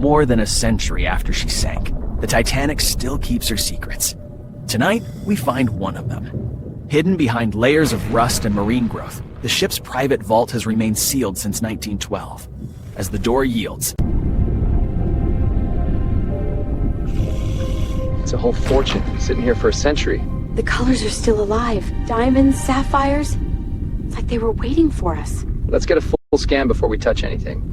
More than a century after she sank, the Titanic still keeps her secrets. Tonight, we find one of them. Hidden behind layers of rust and marine growth, the ship's private vault has remained sealed since 1912. As the door yields, it's a whole fortune sitting here for a century. The colors are still alive. Diamonds, sapphires. It's like they were waiting for us. Let's get a full scan before we touch anything.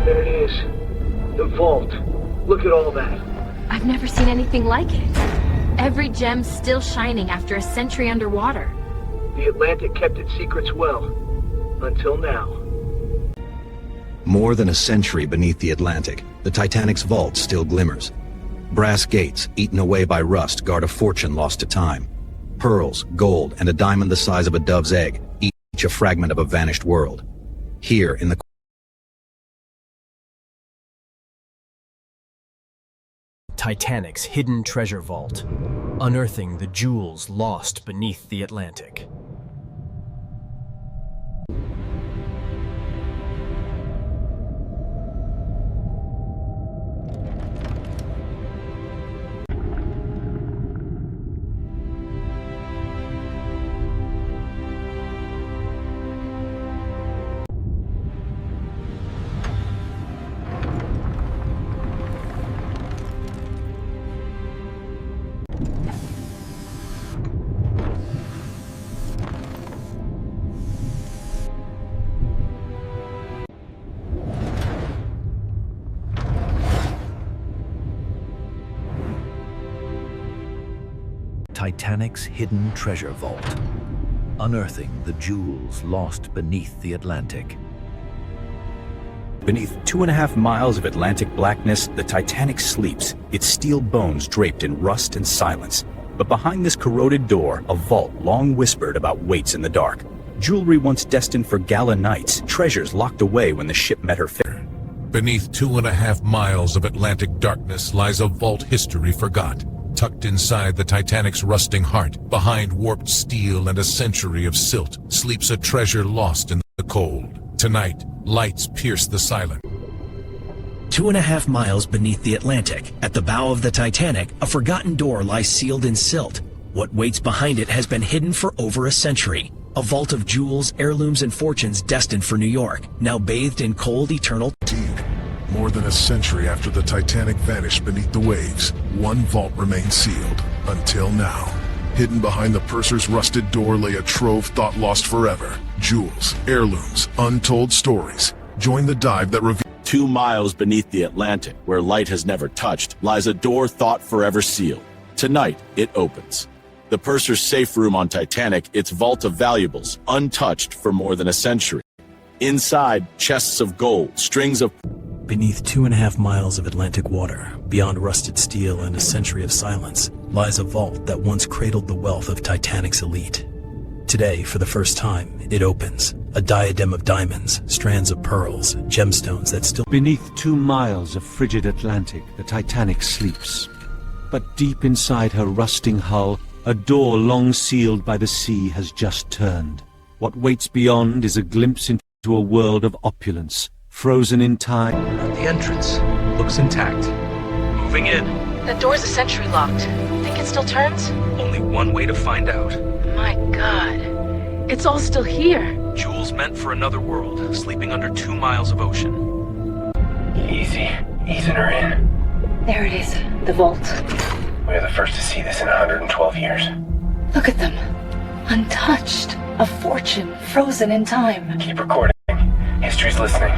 There it is. The vault. Look at all that. I've never seen anything like it. Every gem's still shining after a century underwater. The Atlantic kept its secrets well. Until now. More than a century beneath the Atlantic, the Titanic's vault still glimmers. Brass gates, eaten away by rust, guard a fortune lost to time. Pearls, gold, and a diamond the size of a dove's egg, each a fragment of a vanished world. Here in the Titanic's hidden treasure vault, unearthing the jewels lost beneath the Atlantic. Titanic's hidden treasure vault, unearthing the jewels lost beneath the Atlantic. Beneath 2.5 miles of Atlantic blackness, the Titanic sleeps, its steel bones draped in rust and silence. But behind this corroded door, a vault long whispered about waits in the dark. Jewelry once destined for gala nights, treasures locked away when the ship met her fate. Beneath 2.5 miles of Atlantic darkness lies a vault history forgot. Tucked inside the Titanic's rusting heart, behind warped steel and a century of silt, sleeps a treasure lost in the cold. Tonight, lights pierce the silence. 2.5 miles beneath the Atlantic, at the bow of the Titanic, a forgotten door lies sealed in silt. What waits behind it has been hidden for over a century. A vault of jewels, heirlooms, and fortunes destined for New York, now bathed in cold, eternal. More than a century after the Titanic vanished beneath the waves, one vault remained sealed, until now. Hidden behind the purser's rusted door lay a trove thought lost forever. Jewels, heirlooms, untold stories. Join the dive that reveals. 2 miles beneath the Atlantic, where light has never touched, lies a door thought forever sealed. Tonight, it opens. The purser's safe room on Titanic, its vault of valuables, untouched for more than a century. Inside, chests of gold, strings of... Beneath 2.5 miles of Atlantic water, beyond rusted steel and a century of silence, lies a vault that once cradled the wealth of Titanic's elite. Today, for the first time, it opens. A diadem of diamonds, strands of pearls, gemstones that still... Beneath 2 miles of frigid Atlantic, the Titanic sleeps. But deep inside her rusting hull, a door long sealed by the sea has just turned. What waits beyond is a glimpse into a world of opulence, frozen in time. The entrance looks intact. Moving in. The door's a century locked. Think it still turns? Only one way to find out. My God. It's all still here. Jewels meant for another world, sleeping under 2 miles of ocean. Easy. Easing her in. There it is, the vault. We're the first to see this in 112 years. Look at them. Untouched. A fortune frozen in time. Keep recording. History's listening.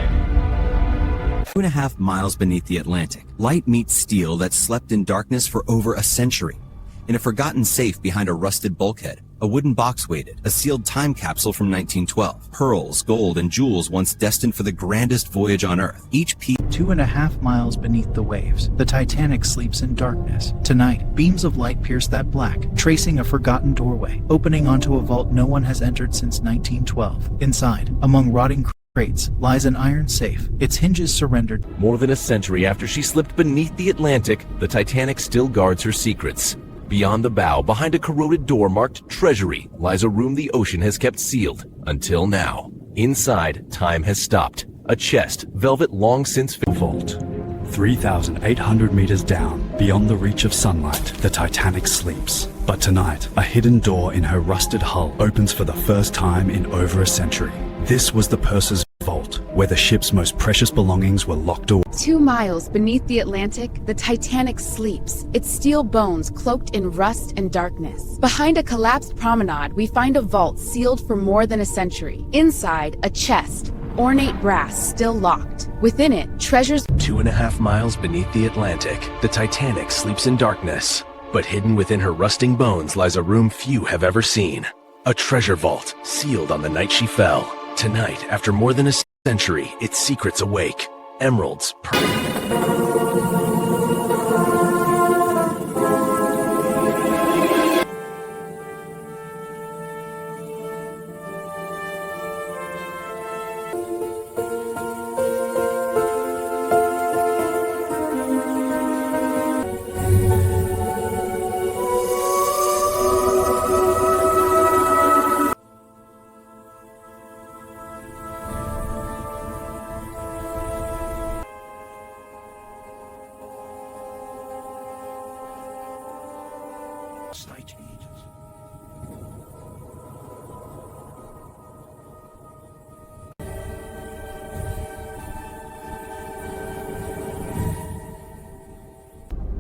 2.5 miles beneath the Atlantic, light meets steel that slept in darkness for over a century. In a forgotten safe behind a rusted bulkhead, a wooden box waited, a sealed time capsule from 1912. Pearls, gold, and jewels once destined for the grandest voyage on Earth. Each piece... 2.5 miles beneath the waves, the Titanic sleeps in darkness. Tonight, beams of light pierce that black, tracing a forgotten doorway, opening onto a vault no one has entered since 1912. Inside, among rotting crates, lies an iron safe, its hinges surrendered. More than a century after she slipped beneath the Atlantic, the Titanic still guards her secrets. Beyond the bow, behind a corroded door marked Treasury, lies a room the ocean has kept sealed, until now. Inside, time has stopped. A chest, velvet long since vault. 3,800 meters down, beyond the reach of sunlight, the Titanic sleeps. But tonight, a hidden door in her rusted hull opens for the first time in over a century. This was the purser's vault, where the ship's most precious belongings were locked away. 2 miles beneath the Atlantic, the Titanic sleeps, its steel bones cloaked in rust and darkness. Behind a collapsed promenade, we find a vault sealed for more than a century. Inside, a chest, ornate brass still locked. Within it, treasures. 2.5 miles beneath the Atlantic, the Titanic sleeps in darkness. But hidden within her rusting bones lies a room few have ever seen. A treasure vault, sealed on the night she fell. Tonight, after more than a century, its secrets awake. Emeralds,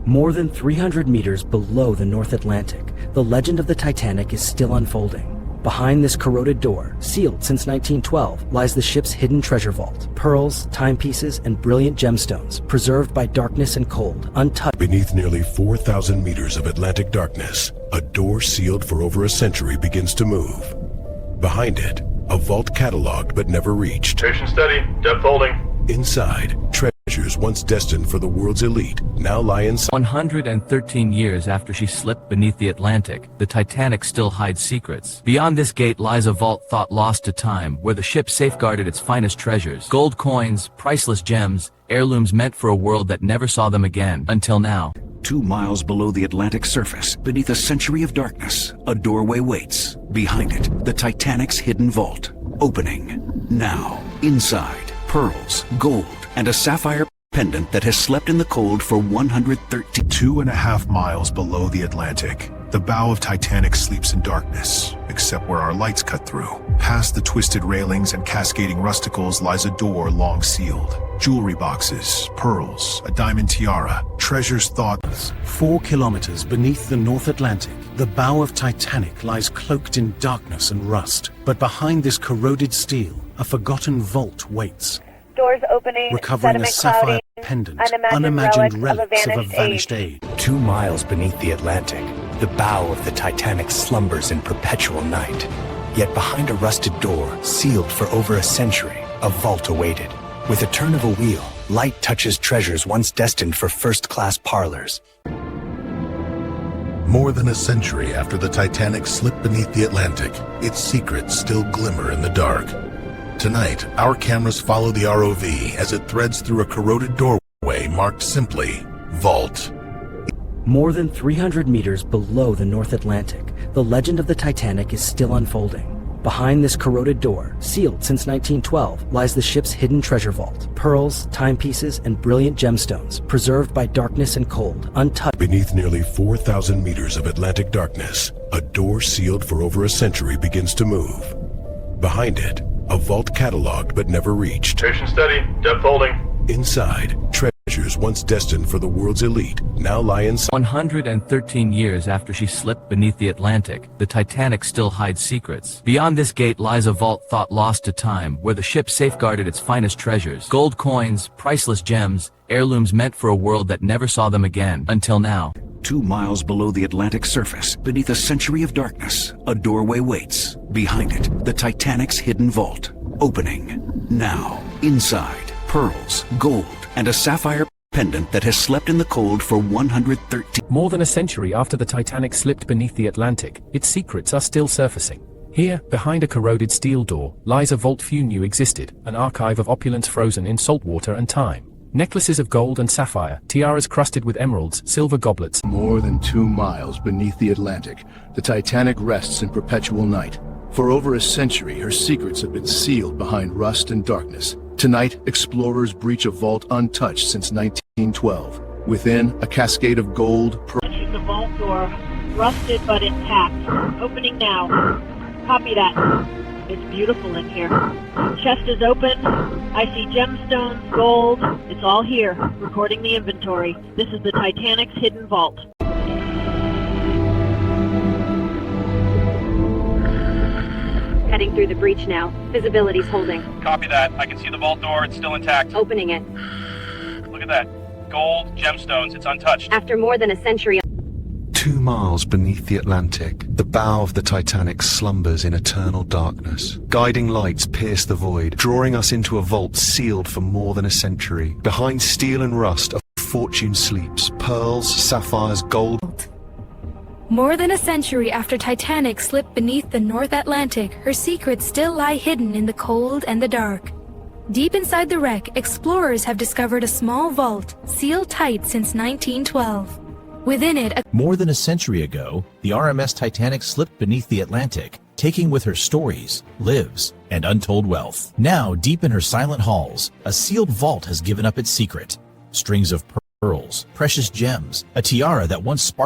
More than 300 meters below the North Atlantic, the legend of the Titanic is still unfolding. Behind this corroded door, sealed since 1912, lies the ship's hidden treasure vault. Pearls, timepieces, and brilliant gemstones, preserved by darkness and cold, untouched. Beneath nearly 4,000 meters of Atlantic darkness, a door sealed for over a century begins to move. Behind it, a vault cataloged but never reached. Station steady, depth holding. Inside, treasures once destined for the world's elite now lie inside. 113 years after she slipped beneath the Atlantic, the Titanic still hides secrets. Beyond this gate lies a vault thought lost to time, where the ship safeguarded its finest treasures. Gold coins, priceless gems, heirlooms meant for a world that never saw them again, until now. 2 miles below the Atlantic surface, beneath a century of darkness, a doorway waits. Behind it, the Titanic's hidden vault. Opening. Now. Inside, pearls, gold, and a sapphire pendant that has slept in the cold for 113. 2.5 miles below the Atlantic, the bow of Titanic sleeps in darkness, except where our lights cut through. Past the twisted railings and cascading rusticles lies a door long sealed. Jewelry boxes, pearls, a diamond tiara, treasures thought. 4 kilometers beneath the North Atlantic, the bow of Titanic lies cloaked in darkness and rust. But behind this corroded steel, a forgotten vault waits. Doors opening, recovering a sapphire pendant, unimagined relics of a vanished age. 2 miles beneath the Atlantic, the bow of the Titanic slumbers in perpetual night. Yet behind a rusted door, sealed for over a century, a vault awaited. With a turn of a wheel, light touches treasures once destined for first-class parlors. More than a century after the Titanic slipped beneath the Atlantic, its secrets still glimmer in the dark. Tonight, our cameras follow the ROV as it threads through a corroded doorway marked simply, Vault. More than 300 meters below the North Atlantic, the legend of the Titanic is still unfolding. Behind this corroded door, sealed since 1912, lies the ship's hidden treasure vault. Pearls, timepieces, and brilliant gemstones, preserved by darkness and cold, untouched. Beneath nearly 4,000 meters of Atlantic darkness, a door sealed for over a century begins to move. Behind it, a vault cataloged but never reached. Station steady, depth holding. Inside, treasures once destined for the world's elite now lie inside. 113 years after she slipped beneath the Atlantic, the Titanic still hides secrets. Beyond this gate lies a vault thought lost to time, where the ship safeguarded its finest treasures. Gold coins, priceless gems, heirlooms meant for a world that never saw them again, until now. 2 miles below the Atlantic surface, beneath a century of darkness, a doorway waits. Behind it, the Titanic's hidden vault. Opening. Now. Inside, pearls, gold, and a sapphire pendant that has slept in the cold for 113. More than a century after the Titanic slipped beneath the Atlantic, its secrets are still surfacing. Here, behind a corroded steel door, lies a vault few knew existed, an archive of opulence frozen in salt water and time. Necklaces of gold and sapphire, tiaras crusted with emeralds, silver goblets. More than 2 miles beneath the Atlantic, the Titanic rests in perpetual night. For over a century, her secrets have been sealed behind rust and darkness. Tonight, explorers breach a vault untouched since 1912. Within, a cascade of gold, The vault door, rusted but intact. Opening now. Copy that. It's beautiful in here. Chest is open. I see gemstones, gold. It's all here. Recording the inventory. This is the Titanic's hidden vault. Heading through the breach now. Visibility's holding. Copy that. I can see the vault door. It's still intact. Opening it. Look at that. Gold, gemstones. It's untouched. After more than a century... 2 miles beneath the Atlantic, the bow of the Titanic slumbers in eternal darkness. Guiding lights pierce the void, drawing us into a vault sealed for more than a century. Behind steel and rust, a fortune sleeps. Pearls, sapphires, gold. More than a century after Titanic slipped beneath the North Atlantic, her secrets still lie hidden in the cold and the dark. Deep inside the wreck, explorers have discovered a small vault, sealed tight since 1912. Within it, more than a century ago, the RMS Titanic slipped beneath the Atlantic, taking with her stories, lives, and untold wealth. Now, deep in her silent halls, a sealed vault has given up its secret. Strings of pearls, precious gems, a tiara that once sparkled